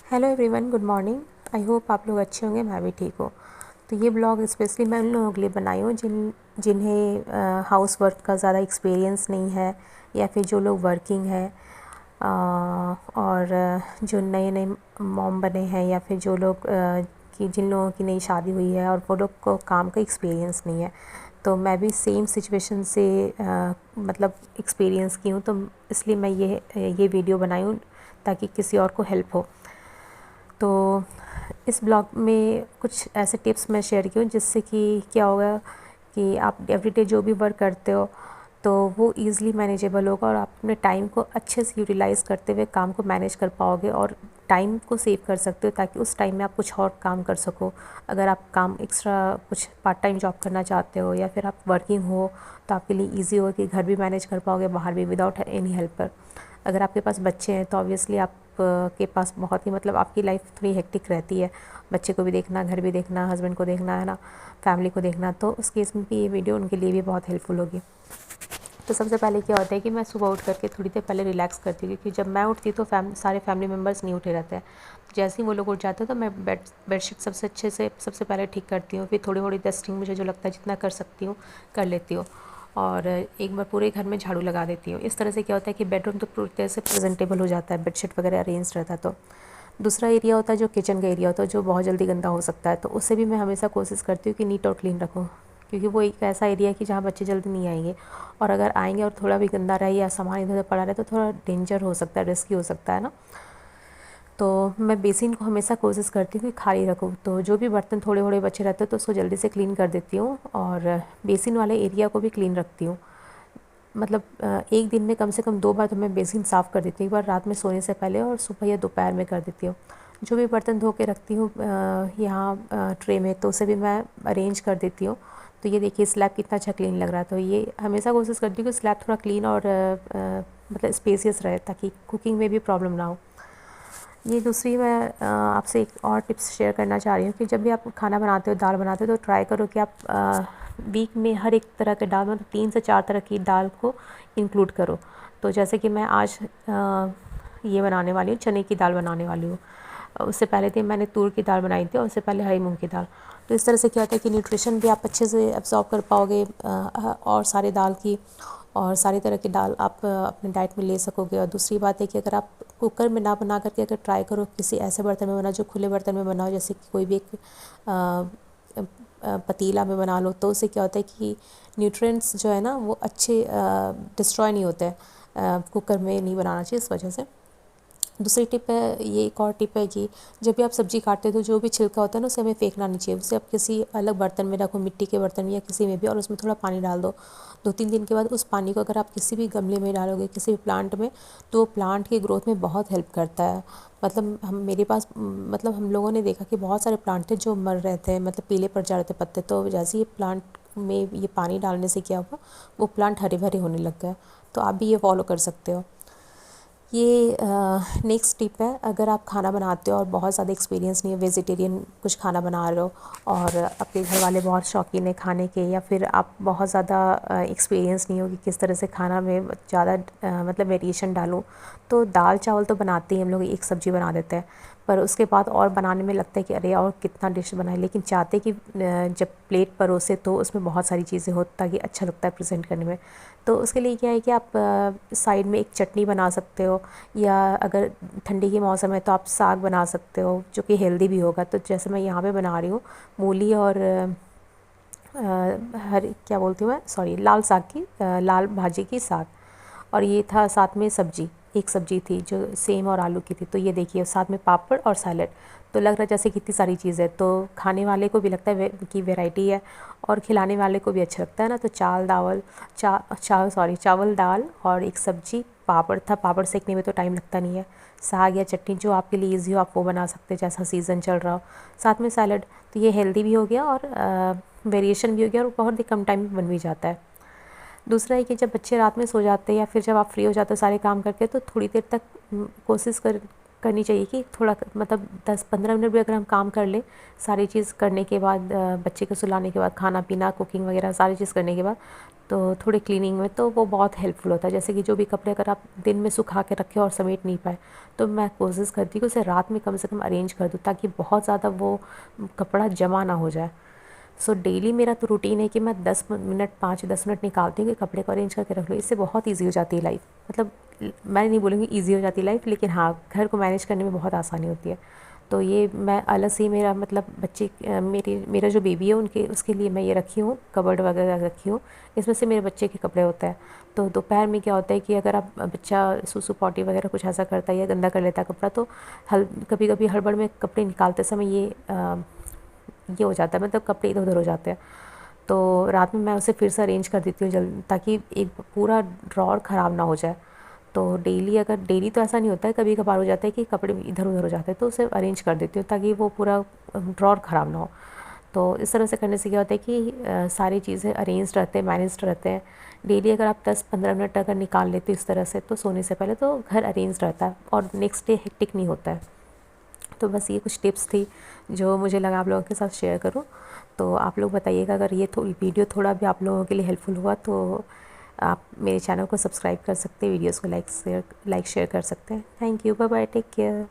Hello everyone, good morning. I hope आप लोग अच्छे होंगे, मैं भी ठीक हूँ। तो ये ब्लॉग स्पेशली मैं उन लोगों के लिए बनाई हूँ जिन्हें हाउस वर्क का ज़्यादा एक्सपीरियंस नहीं है, या फिर जो लोग वर्किंग है, और जो नए नए मॉम बने हैं, या फिर जो लोग कि जिन लोगों की नई शादी हुई है और वो लोग को काम का एक्सपीरियंस नहीं है। तो मैं भी सेम सिचुएशन से मतलब एक्सपीरियंस की हूँ, तो इसलिए मैं ये वीडियो बनाई हूँ ताकि किसी और को हेल्प हो। तो इस ब्लॉग में कुछ ऐसे टिप्स मैं शेयर की हूँ जिससे कि क्या होगा कि आप एवरीडे जो भी वर्क करते हो तो वो ईज़िली मैनेजेबल होगा, और आप अपने टाइम को अच्छे से यूटिलाइज़ करते हुए काम को मैनेज कर पाओगे और टाइम को सेव कर सकते हो, ताकि उस टाइम में आप कुछ और काम कर सको। अगर आप काम एक्स्ट्रा कुछ पार्ट टाइम जॉब करना चाहते हो, या फिर आप वर्किंग हो, तो आपके लिए ईजी हो कि घर भी मैनेज कर पाओगे, बाहर भी, विदाउट एनी हेल्पर। अगर आपके पास बच्चे हैं तो ऑब्वियसली आप के पास बहुत ही मतलब आपकी लाइफ थोड़ी हेक्टिक रहती है, बच्चे को भी देखना, घर भी देखना, हस्बैंड को देखना, है ना, फैमिली को देखना। तो उस केस में भी ये वीडियो उनके लिए भी बहुत हेल्पफुल होगी। तो सबसे पहले क्या होता है कि मैं सुबह उठ करके थोड़ी देर पहले रिलैक्स करती हूँ, क्योंकि जब मैं उठती तो सारे फैमिली मेम्बर्स नहीं उठे रहते हैं। तो जैसे ही वो लोग उठ जाते हैं तो मैं बेडशीट सबसे अच्छे से सबसे पहले ठीक करती हूँ, फिर थोड़ी थोड़ी डस्टिंग मुझे जो लगता है जितना कर सकती हूँ कर लेती हूँ, और एक बार पूरे घर में झाड़ू लगा देती हूँ। इस तरह से क्या होता है कि बेडरूम तो पूरी तरह से प्रेजेंटेबल हो जाता है, बेडशीट वगैरह अरेंज रहता है। तो दूसरा एरिया होता है जो किचन का एरिया होता है, जो बहुत जल्दी गंदा हो सकता है, तो उससे भी मैं हमेशा कोशिश करती हूँ कि नीट और क्लीन रखूँ, क्योंकि वो एक ऐसा एरिया है कि जहाँ बच्चे जल्दी नहीं आएंगे, और अगर आएंगे और थोड़ा भी गंदा रहे या सामान इधर उधर पड़ा रहे तो थोड़ा डेंजर हो सकता है, रिस्की हो सकता है ना। तो मैं बेसिन को हमेशा कोशिश करती हूँ कि खाली रखूँ, तो जो भी बर्तन थोड़े थोड़े बचे रहते हैं तो उसको जल्दी से क्लीन कर देती हूँ, और बेसिन वाले एरिया को भी क्लीन रखती हूँ। मतलब एक दिन में कम से कम 2 बार तो मैं बेसिन साफ़ कर देती हूँ, एक बार रात में सोने से पहले और सुबह या दोपहर में कर देती हूँ। जो भी बर्तन धो के रखती हूँ यहाँ ट्रे में, तो उसे भी मैं अरेंज कर देती हूँ। तो ये देखिए स्लैब कितना अच्छा क्लीन लग रहा है। तो ये हमेशा कोशिश करती हूँ कि स्लैब थोड़ा क्लीन और मतलब स्पेसियस रहे, ताकि कुकिंग में भी प्रॉब्लम ना हो। ये दूसरी मैं आपसे एक और टिप्स शेयर करना चाह रही हूँ कि जब भी आप खाना बनाते हो, दाल बनाते हो, तो ट्राई करो कि आप वीक में हर एक तरह के दाल, मतलब 3 से 4 तरह की दाल को इंक्लूड करो। तो जैसे कि मैं आज ये बनाने वाली हूँ, चने की दाल बनाने वाली हूँ। उससे पहले दिन मैंने तूर की दाल बनाई थी, और उससे पहले हरी मूंग की दाल। तो इस तरह से क्या होता है कि न्यूट्रिशन भी आप अच्छे से एब्जॉर्ब कर पाओगे, और सारे दाल की और सारी तरह की दाल आप अपने डाइट में ले सकोगे। और दूसरी बात है कि अगर आप कुकर में ना बना करके अगर ट्राई करो किसी ऐसे बर्तन में बनाओ जो खुले बर्तन में बनाओ, जैसे कि कोई भी एक पतीला में बना लो, तो उससे क्या होता है कि न्यूट्रिएंट्स जो है ना वो अच्छे डिस्ट्रॉय नहीं होते हैं। कुकर में नहीं बनाना चाहिए इस वजह से। दूसरी टिप है, ये एक और टिप है कि जब भी आप सब्ज़ी काटते हो तो जो भी छिलका होता है ना उसे हमें फेंकना नहीं चाहिए, उसे आप किसी अलग बर्तन में रखो, मिट्टी के बर्तन में या किसी में भी, और उसमें थोड़ा पानी डाल दो। 2-3 दिन के बाद उस पानी को अगर आप किसी भी गमले में डालोगे, किसी भी प्लांट में, तो प्लांट की ग्रोथ में बहुत हेल्प करता है। मतलब मेरे पास मतलब हम लोगों ने देखा कि बहुत सारे प्लांट थे जो मर रहे थे, मतलब पीले पड़ जा रहे थे पत्ते, तो जैसे ही प्लांट में ये पानी डालने से क्या हुआ, वो प्लांट हरे भरे होने लग गए। तो आप भी ये फॉलो कर सकते हो। ये नेक्स्ट टिप है, अगर आप खाना बनाते हो और बहुत ज़्यादा एक्सपीरियंस नहीं है, वेजिटेरियन कुछ खाना बना रहे हो, और आपके घर वाले बहुत शौकीन है खाने के, या फिर आप बहुत ज़्यादा एक्सपीरियंस नहीं हो कि किस तरह से खाना में ज़्यादा मतलब वेरिएशन डालूँ, तो दाल चावल तो बनाते ही हम लोग, एक सब्ज़ी बना देते हैं, पर उसके बाद और बनाने में लगता है कि अरे और कितना डिश बनाए, लेकिन चाहते कि जब प्लेट परोसे तो उसमें बहुत सारी चीज़ें हो ताकि अच्छा लगता है प्रेजेंट करने में। तो उसके लिए क्या है कि आप साइड में एक चटनी बना सकते हो, या अगर ठंडी के मौसम है तो आप साग बना सकते हो जो कि हेल्दी भी होगा। तो जैसे मैं यहाँ पे बना रही हूँ मूली और हर क्या बोलती हूँ मैं, सॉरी, लाल साग की लाल भाजी की साग, और ये था साथ में सब्जी, एक सब्जी थी जो सेम और आलू की थी। तो ये देखिए साथ में पापड़ और सैलेड, तो लग रहा है जैसे कितनी सारी चीज़ है, तो खाने वाले को भी लगता है कि वैरायटी है, और खिलाने वाले को भी अच्छा लगता है ना। तो चावल दाल और एक सब्जी, पापड़ था, पापड़ सेकने में तो टाइम लगता नहीं है, साग या चटनी जो आपके लिए ईजी हो आप वो बना सकते हैं जैसा सीज़न चल रहा हो, साथ में सैलड। तो ये हेल्दी भी हो गया और वेरिएशन भी हो गया, और बहुत ही कम टाइम में बन भी जाता है। दूसरा है कि जब बच्चे रात में सो जाते हैं या फिर जब आप फ्री हो जाते हो सारे काम करके, तो थोड़ी देर तक कोशिश करनी चाहिए कि थोड़ा मतलब 10-15 मिनट भी अगर हम काम कर लें, सारी चीज़ करने के बाद, बच्चे को सुलाने के बाद, खाना पीना, कुकिंग वगैरह सारी चीज़ करने के बाद, तो थोड़े क्लीनिंग में तो वो बहुत हेल्पफुल होता है। जैसे कि जो भी कपड़े अगर आप दिन में सुखा के रखें और समेट नहीं पाए, तो मैं कोशिश करती हूँ कि उसे रात में कम से कम अरेंज कर दूँ, ताकि बहुत ज़्यादा वो कपड़ा जमा ना हो जाए। सो डेली मेरा तो रूटीन है कि मैं 10 मिनट 5-10 मिनट निकालती हूँ कि कपड़े को अरेंज करके रख लूँ। इससे बहुत ईज़ी हो जाती है लाइफ़। मतलब मैं नहीं बोलूँगी ईज़ी हो जाती है लाइफ़, लेकिन हाँ, घर को मैनेज करने में बहुत आसानी होती है। तो ये मैं अलग से ही मेरा मतलब मेरा जो बेबी है उनके उसके लिए मैं ये रखी हूँ, कबर्ड वगैरह रखी हूँ। इसमें से मेरे बच्चे के कपड़े होते हैं। तो दोपहर में क्या होता है कि अगर आप बच्चा सुसु पॉटी वगैरह कुछ ऐसा करता है या गंदा कर लेता है कपड़ा, तो कभी-कभी हड़बड़ में कपड़े निकालते समय ये हो जाता है, मतलब कपड़े इधर-उधर हो जाते हैं। तो रात में मैं उसे फिर से अरेंज कर देती हूँ जल्द, ताकि एक पूरा ड्रॉअर ख़राब ना हो जाए। तो डेली तो ऐसा नहीं होता है, कभी-कभार हो जाता है कि कपड़े इधर-उधर हो जाते हैं, तो उसे अरेंज कर देती हूँ ताकि वो पूरा ड्रॉअर ख़राब ना हो। तो इस तरह से करने से क्या होता है कि सारी चीज़ें अरेंज्ड रहते हैं, मैनेज्ड रहते हैं। डेली अगर आप 10-15 मिनट अगर निकाल लेते हो इस तरह से, तो सोने से पहले तो घर अरेंज्ड रहता है और नेक्स्ट डे हेक्टिक नहीं होता है। तो बस ये कुछ टिप्स थी जो मुझे लगा आप लोगों के साथ शेयर करूँ। तो आप लोग बताइएगा अगर ये वीडियो थोड़ा भी आप लोगों के लिए हेल्पफुल हुआ, तो आप मेरे चैनल को सब्सक्राइब कर सकते हैं, वीडियोज़ को लाइक शेयर कर सकते हैं। Thank you, bye bye, take care.